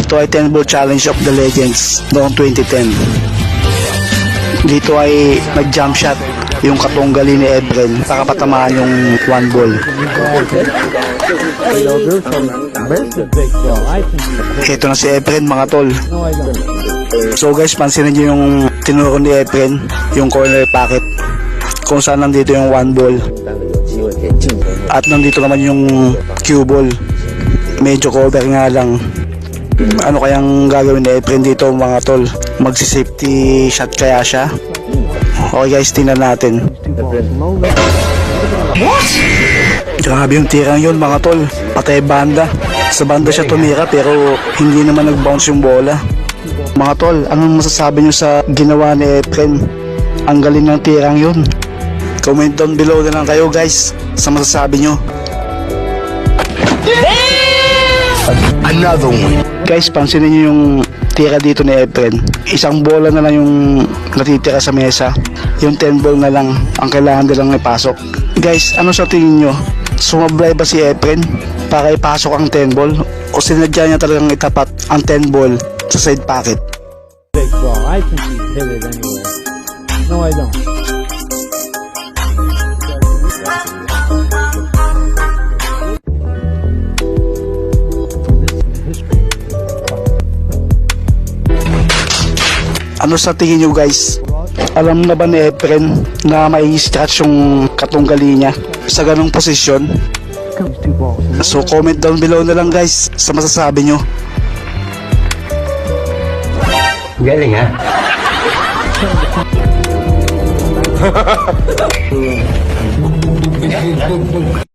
Ito ay 10 ball challenge of the legends noong 2010. Dito ay nag-jump shot yung katunggali ni Efren para patamaan yung 1 ball. Ito na si Efren mga tol. So guys, pansinin nyo yung tinuro ni Efren, yung corner pocket, kung saan nandito yung 1 ball. At nandito naman yung cue ball. Medyo cover nga lang. Ano kayang gagawin ni Efren dito mga tol? Magsi-safety shot kaya siya? Okay guys, tingnan natin. What? Grabe yung tirang yun mga tol. Patay banda. Sa banda siya tumira pero hindi naman nag-bounce yung bola. Mga tol, anong masasabi nyo sa ginawa ni Efren? Ang galing ng tirang yun. Comment down below na lang kayo guys sa masasabi nyo. Another one. Guys, pansinin nyo yung tira dito ni Efren. Isang bola na lang yung natitira sa mesa. Yung 10 ball na lang ang kailangan nilang ipasok. Guys, ano sa tingin nyo? Sumablay ba si Efren para ipasok ang 10 ball? O sinadya niya talagang itapat ang 10 ball sa side pocket? Big ball. I think he hit it anyway. No, I don't. Ano sa tingin nyo guys? Alam na ba ni Efren na may stretch yung katunggali niya sa ganong posisyon? So comment down below na lang guys sa masasabi nyo. Galing ha?